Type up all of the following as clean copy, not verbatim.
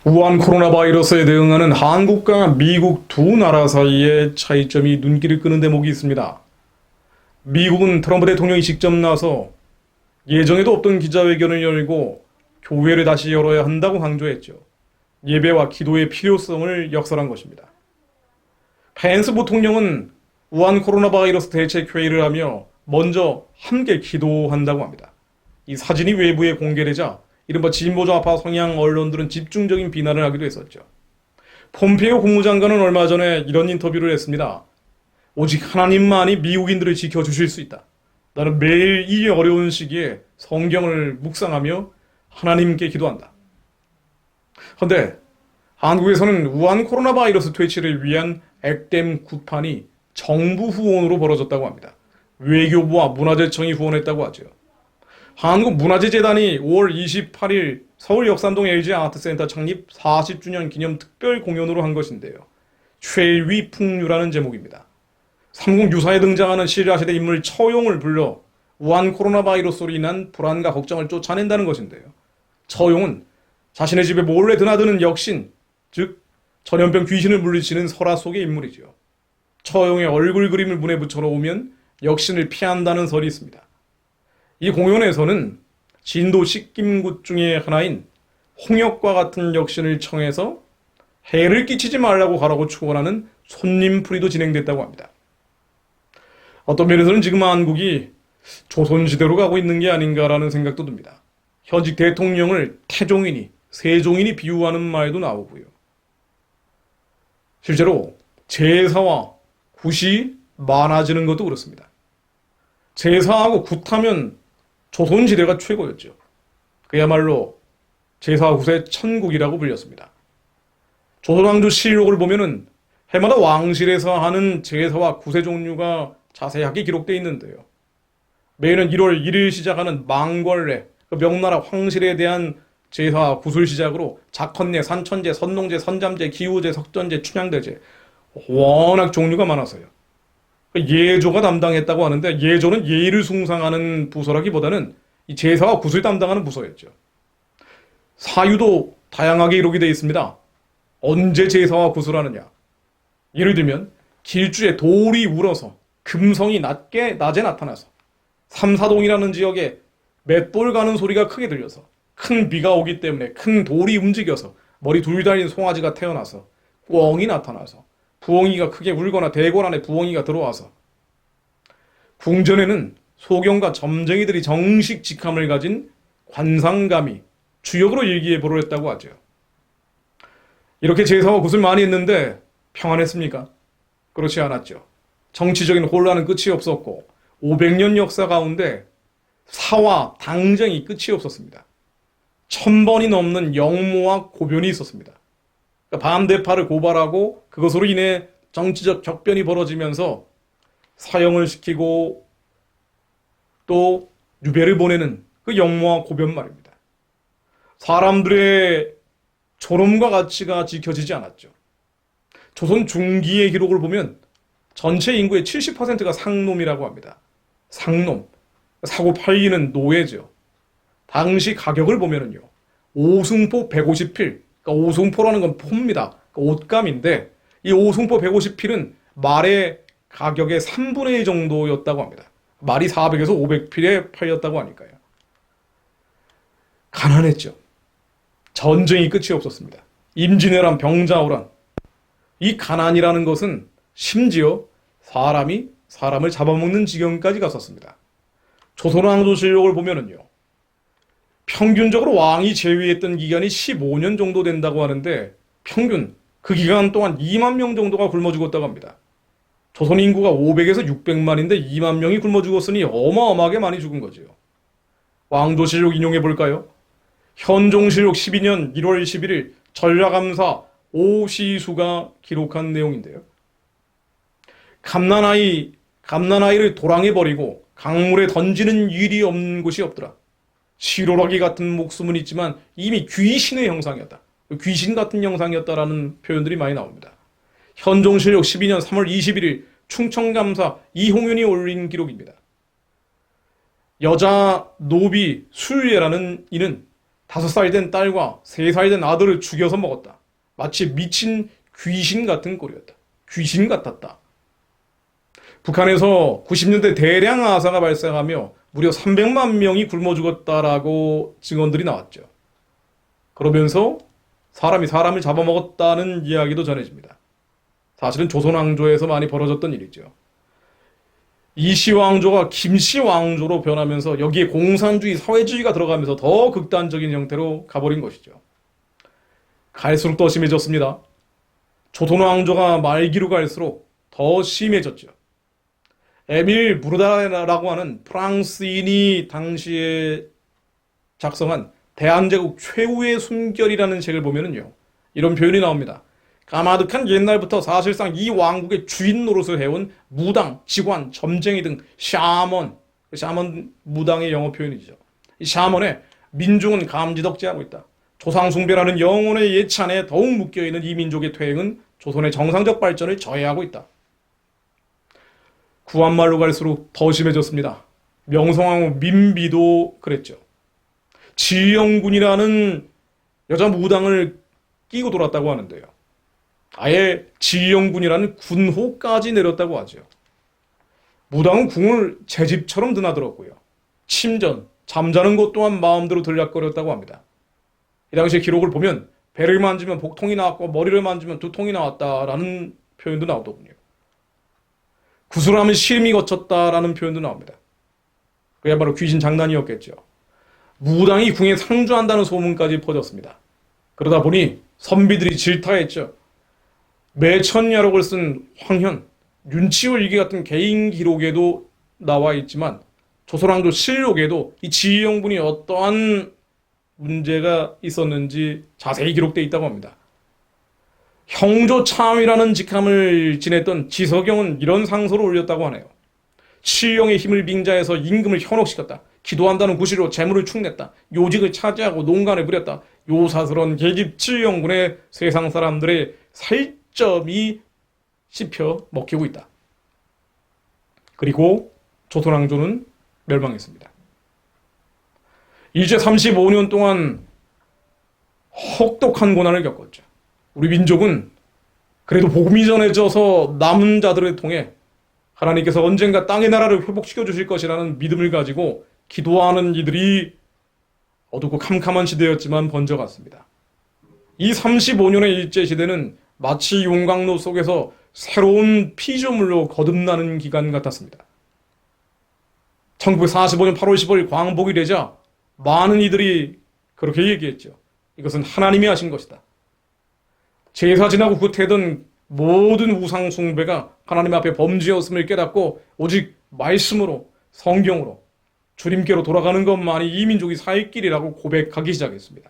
우한 코로나 바이러스에 대응하는 한국과 미국 두 나라 사이의 차이점이 눈길을 끄는 대목이 있습니다. 미국은 트럼프 대통령이 직접 나서 예정에도 없던 기자회견을 열고 교회를 다시 열어야 한다고 강조했죠. 예배와 기도의 필요성을 역설한 것입니다. 펜스 부통령은 우한 코로나 바이러스 대책회의를 하며 먼저 함께 기도한다고 합니다. 이 사진이 외부에 공개되자 이른바 진보좌파 성향 언론들은 집중적인 비난을 하기도 했었죠. 폼페이오 국무장관은 얼마 전에 이런 인터뷰를 했습니다. 오직 하나님만이 미국인들을 지켜주실 수 있다. 나는 매일 이 어려운 시기에 성경을 묵상하며 하나님께 기도한다. 그런데 한국에서는 우한 코로나 바이러스 퇴치를 위한 액땜 구판이 정부 후원으로 벌어졌다고 합니다. 외교부와 문화재청이 후원했다고 하죠. 한국문화재재단이 5월 28일 서울 역삼동 LG 아트센터 창립 40주년 기념 특별 공연으로 한 것인데요. 최위 풍류라는 제목입니다. 삼국유사에 등장하는 신라시대 인물 처용을 불러 우한 코로나 바이러스로 인한 불안과 걱정을 쫓아낸다는 것인데요. 처용은 자신의 집에 몰래 드나드는 역신, 즉 전염병 귀신을 물리치는 설화 속의 인물이죠. 처용의 얼굴 그림을 문에 붙여놓으면 역신을 피한다는 설이 있습니다. 이 공연에서는 진도 식김굿 중에 하나인 홍역과 같은 역신을 청해서 해를 끼치지 말라고 하라고 축원하는 손님풀이도 진행됐다고 합니다. 어떤 면에서는 지금 한국이 조선시대로 가고 있는 게 아닌가라는 생각도 듭니다. 현직 대통령을 태종이니 세종이니 비유하는 말도 나오고요. 실제로 제사와 굿이 많아지는 것도 그렇습니다. 제사하고 굿하면 조선시대가 최고였죠. 그야말로 제사와 굿의 천국이라고 불렸습니다. 조선왕조실록을 보면은 해마다 왕실에서 하는 제사와 굿의 종류가 자세하게 기록되어 있는데요. 매년 1월 1일 시작하는 망궐례, 명나라 황실에 대한 제사와 굿을 시작으로 작헌례, 산천제, 선농제, 선잠제, 기우제, 석전제, 춘향대제 워낙 종류가 많아서요. 예조가 담당했다고 하는데 예조는 예의를 숭상하는 부서라기보다는 이 제사와 굿을 담당하는 부서였죠. 사유도 다양하게 이루게 되어 있습니다. 언제 제사와 굿을 하느냐. 예를 들면 길주에 돌이 울어서 금성이 낮에 나타나서 삼사동이라는 지역에 맷돌 가는 소리가 크게 들려서 큰 비가 오기 때문에 큰 돌이 움직여서 머리 둘 달린 송아지가 태어나서 꿩이 나타나서 부엉이가 크게 울거나 대궐 안에 부엉이가 들어와서 궁전에는 소경과 점쟁이들이 정식 직함을 가진 관상감이 주역으로 일기예보를 했다고 하죠. 이렇게 제사와 굿을 많이 했는데 평안했습니까? 그렇지 않았죠. 정치적인 혼란은 끝이 없었고 500년 역사 가운데 사화, 당쟁이 끝이 없었습니다. 1000번이 넘는 영모와 고변이 있었습니다. 반대파를 고발하고 그것으로 인해 정치적 격변이 벌어지면서 사형을 시키고 또 유배를 보내는 그 영모와 고변 말입니다. 사람들의 존엄과 가치가 지켜지지 않았죠. 조선 중기의 기록을 보면 전체 인구의 70%가 상놈이라고 합니다. 상놈, 사고 팔리는 노예죠. 당시 가격을 보면은요, 오승포 150필, 그러니까 오승포라는 건 포입니다. 그러니까 옷감인데 이 오승포 150필은 말의 가격의 3분의 1 정도였다고 합니다. 말이 400에서 500필에 팔렸다고 하니까요. 가난했죠. 전쟁이 끝이 없었습니다. 임진왜란, 병자호란. 이 가난이라는 것은 심지어 사람이 사람을 잡아먹는 지경까지 갔었습니다. 조선왕조실록을 보면은요, 평균적으로 왕이 재위했던 기간이 15년 정도 된다고 하는데 평균 그 기간 동안 2만 명 정도가 굶어 죽었다고 합니다. 조선 인구가 500에서 600만인데 2만 명이 굶어 죽었으니 어마어마하게 많이 죽은 거죠. 왕조실록 인용해 볼까요? 현종실록 12년 1월 11일 전라감사 오시수가 기록한 내용인데요. 감난아이를 도랑에 버리고 강물에 던지는 일이 없는 곳이 없더라. 시로라기 같은 목숨은 있지만 이미 귀신의 형상이었다. 귀신 같은 형상이었다라는 표현들이 많이 나옵니다. 현종실록 12년 3월 21일 충청감사 이홍윤이 올린 기록입니다. 여자 노비 술예라는 이는 5살 된 딸과 3살 된 아들을 죽여서 먹었다. 마치 미친 귀신 같은 꼴이었다. 귀신 같았다. 북한에서 90년대 대량 아사가 발생하며 무려 300만 명이 굶어 죽었다라고 증언들이 나왔죠. 그러면서 사람이 사람을 잡아먹었다는 이야기도 전해집니다. 사실은 조선왕조에서 많이 벌어졌던 일이죠. 이시왕조가 김씨왕조로 변하면서 여기에 공산주의, 사회주의가 들어가면서 더 극단적인 형태로 가버린 것이죠. 갈수록 더 심해졌습니다. 조선왕조가 말기로 갈수록 더 심해졌죠. 에밀 브루다라고 하는 프랑스인이 당시에 작성한 대한제국 최후의 숨결이라는 책을 보면은요, 이런 표현이 나옵니다. 까마득한 옛날부터 사실상 이 왕국의 주인 노릇을 해온 무당, 직관, 점쟁이 등 샤먼, 무당의 영어 표현이죠. 이 샤먼에 민중은 감지덕지하고 있다. 조상숭배라는 영혼의 예찬에 더욱 묶여있는 이 민족의 퇴행은 조선의 정상적 발전을 저해하고 있다. 구한말로 갈수록 더 심해졌습니다. 명성황후 민비도 그랬죠. 지영군이라는 여자 무당을 끼고 돌았다고 하는데요. 아예 지영군이라는 군호까지 내렸다고 하죠. 무당은 궁을 제 집처럼 드나들었고요. 침전, 잠자는 것 또한 마음대로 들락거렸다고 합니다. 이 당시의 기록을 보면 배를 만지면 복통이 나왔고 머리를 만지면 두통이 나왔다라는 표현도 나오더군요. 구슬하면 시름이 거쳤다라는 표현도 나옵니다. 그야말로 귀신 장난이었겠죠. 무당이 궁에 상주한다는 소문까지 퍼졌습니다. 그러다 보니 선비들이 질타했죠. 매천야록을 쓴 황현, 윤치호 일기 같은 개인 기록에도 나와 있지만 조선왕조 실록에도 이 지영군이 어떠한 문제가 있었는지 자세히 기록되어 있다고 합니다. 형조참이라는 직함을 지냈던 지석영은 이런 상소를 올렸다고 하네요. 치영의 힘을 빙자해서 임금을 현혹시켰다. 기도한다는 구실로 재물을 축냈다. 요직을 차지하고 농간을 부렸다. 요사스런 계집 치영군의 세상 사람들의 살점이 씹혀 먹히고 있다. 그리고 조선왕조는 멸망했습니다. 이제 35년 동안 혹독한 고난을 겪었죠. 우리 민족은 그래도 복음이 전해져서 남은 자들을 통해 하나님께서 언젠가 땅의 나라를 회복시켜 주실 것이라는 믿음을 가지고 기도하는 이들이 어둡고 캄캄한 시대였지만 번져갔습니다. 이 35년의 일제시대는 마치 용광로 속에서 새로운 피조물로 거듭나는 기간 같았습니다. 1945년 8월 15일 광복이 되자 많은 이들이 그렇게 얘기했죠. 이것은 하나님이 하신 것이다. 제사 지나고 후퇴던 모든 우상 숭배가 하나님 앞에 범죄였음을 깨닫고 오직 말씀으로, 성경으로, 주님께로 돌아가는 것만이 이 민족이 살 길이라고 고백하기 시작했습니다.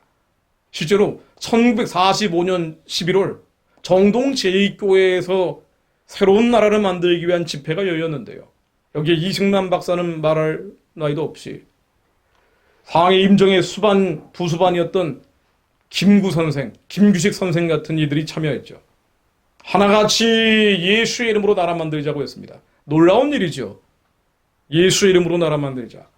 실제로 1945년 11월 정동 제2교회에서 새로운 나라를 만들기 위한 집회가 열렸는데요. 여기에 이승만 박사는 말할 나이도 없이 상해 임정의 부수반이었던 김구 선생, 김규식 선생 같은 이들이 참여했죠. 하나같이 예수의 이름으로 나라 만들자고 했습니다. 놀라운 일이죠. 예수의 이름으로 나라 만들자.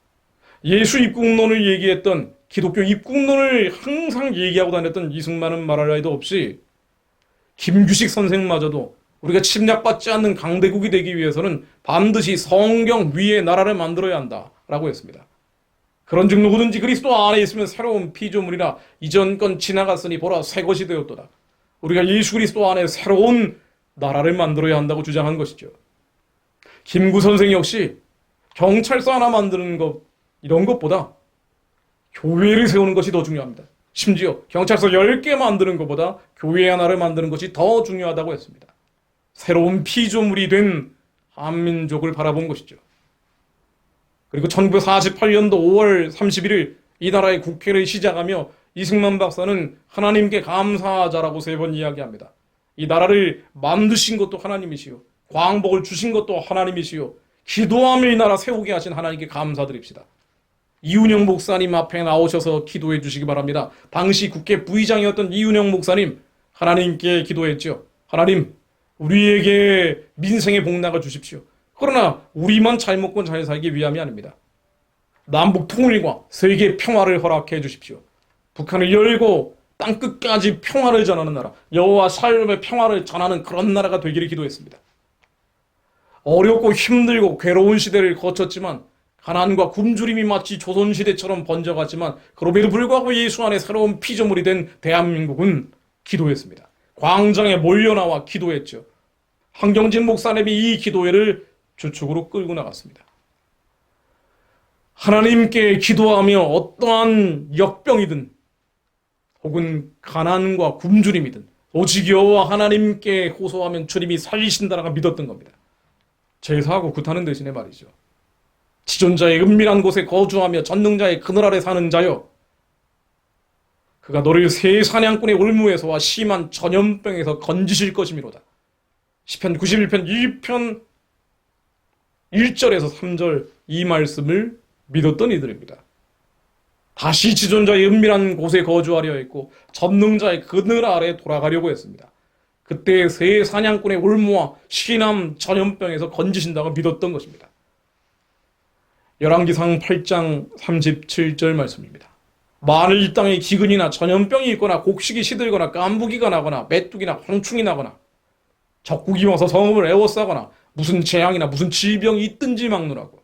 예수 입국론을 얘기했던, 기독교 입국론을 항상 얘기하고 다녔던 이승만은 말할 나이도 없이 김규식 선생마저도 우리가 침략받지 않는 강대국이 되기 위해서는 반드시 성경 위에 나라를 만들어야 한다라고 했습니다. 그런즉 누구든지 그리스도 안에 있으면 새로운 피조물이라 이전 건 지나갔으니 보라 새 것이 되었도다. 우리가 예수 그리스도 안에 새로운 나라를 만들어야 한다고 주장한 것이죠. 김구 선생 역시 경찰서 하나 만드는 것 이런 것보다 교회를 세우는 것이 더 중요합니다. 심지어 경찰서 10개 만드는 것보다 교회 하나를 만드는 것이 더 중요하다고 했습니다. 새로운 피조물이 된 한민족을 바라본 것이죠. 그리고 1948년도 5월 31일 이 나라의 국회를 시작하며 이승만 박사는 하나님께 감사하자라고 3번 이야기합니다. 이 나라를 만드신 것도 하나님이시요. 광복을 주신 것도 하나님이시요. 기도하며 이 나라 세우게 하신 하나님께 감사드립시다. 이윤영 목사님 앞에 나오셔서 기도해 주시기 바랍니다. 당시 국회 부의장이었던 이윤영 목사님 하나님께 기도했죠. 하나님, 우리에게 민생의 복락을 주십시오. 그러나 우리만 잘 먹고 잘 살기 위함이 아닙니다. 남북 통일과 세계 평화를 허락해 주십시오. 북한을 열고 땅끝까지 평화를 전하는 나라, 여호와 샬롬의 평화를 전하는 그런 나라가 되기를 기도했습니다. 어렵고 힘들고 괴로운 시대를 거쳤지만 가난과 굶주림이 마치 조선시대처럼 번져갔지만 그럼에도 불구하고 예수 안에 새로운 피조물이 된 대한민국은 기도했습니다. 광장에 몰려나와 기도했죠. 황경진 목사님이 이 기도회를 주축으로 끌고 나갔습니다. 하나님께 기도하며 어떠한 역병이든 혹은 가난과 굶주림이든 오직 여호와 하나님께 호소하면 주님이 살리신다라고 믿었던 겁니다. 제사하고 굿하는 대신에 말이죠. 지존자의 은밀한 곳에 거주하며 전능자의 그늘 아래 사는 자여, 그가 너를 새 사냥꾼의 올무에서와 심한 전염병에서 건지실 것이미로다. 시편 91편 1편 1절에서 3절 이 말씀을 믿었던 이들입니다. 다시 지존자의 은밀한 곳에 거주하려 했고 전능자의 그늘 아래 돌아가려고 했습니다. 그때 새 사냥꾼의 올무와 신암 전염병에서 건지신다고 믿었던 것입니다. 열왕기상 8장 37절 말씀입니다. 만일 이 땅에 기근이나 전염병이 있거나 곡식이 시들거나 깐부기가 나거나 메뚜기나 황충이 나거나 적국이 와서 성읍을 에워싸거나 무슨 재앙이나 무슨 질병이 있든지 막노라고.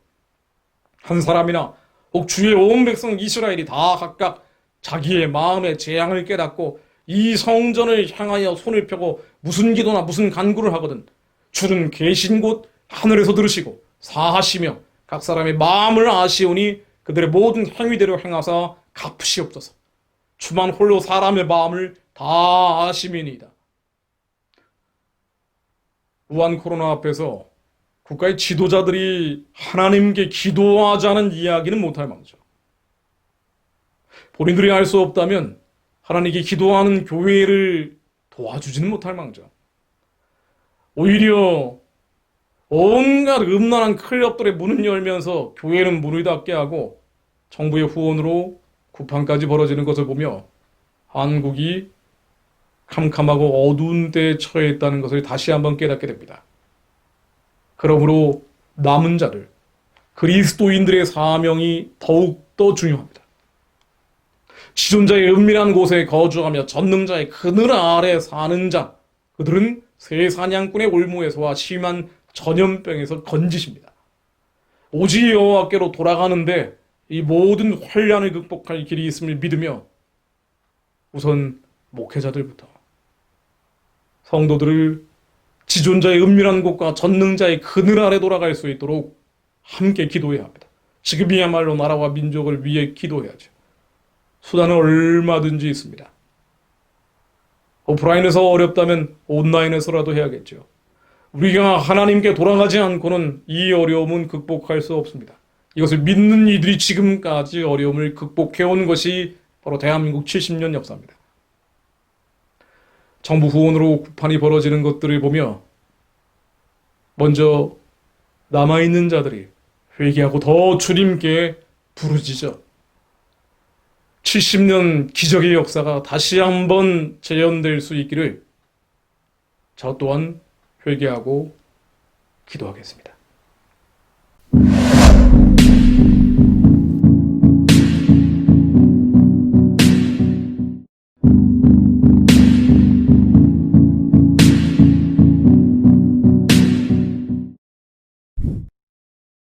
한 사람이나 혹 주의 온 백성 이스라엘이 다 각각 자기의 마음의 재앙을 깨닫고 이 성전을 향하여 손을 펴고 무슨 기도나 무슨 간구를 하거든 주는 계신 곳 하늘에서 들으시고 사하시며 각 사람의 마음을 아시오니 그들의 모든 행위대로 행하사 갚으시옵소서. 주만 홀로 사람의 마음을 다 아심이니이다. 우한 코로나 앞에서 국가의 지도자들이 하나님께 기도하자는 이야기는 못할 망정. 본인들이 알 수 없다면 하나님께 기도하는 교회를 도와주지는 못할 망정. 오히려 온갖 음란한 클럽들의 문을 열면서 교회는 문을 닫게 하고 정부의 후원으로 구판까지 벌어지는 것을 보며 한국이 캄캄하고 어두운 때에 처해 있다는 것을 다시 한번 깨닫게 됩니다. 그러므로 남은 자들, 그리스도인들의 사명이 더욱더 중요합니다. 지존자의 은밀한 곳에 거주하며 전능자의 그늘 아래 사는 자, 그들은 새 사냥꾼의 올무에서와 심한 전염병에서 건지십니다. 오직 여호와께로 돌아가는데 이 모든 환난을 극복할 길이 있음을 믿으며 우선 목회자들부터 성도들을 지존자의 은밀한 곳과 전능자의 그늘 아래 돌아갈 수 있도록 함께 기도해야 합니다. 지금이야말로 나라와 민족을 위해 기도해야죠. 수단은 얼마든지 있습니다. 오프라인에서 어렵다면 온라인에서라도 해야겠죠. 우리가 하나님께 돌아가지 않고는 이 어려움은 극복할 수 없습니다. 이것을 믿는 이들이 지금까지 어려움을 극복해온 것이 바로 대한민국 70년 역사입니다. 정부 후원으로 구판이 벌어지는 것들을 보며 먼저 남아있는 자들이 회개하고 더 주님께 부르짖어 70년 기적의 역사가 다시 한번 재현될 수 있기를 저 또한 회개하고 기도하겠습니다.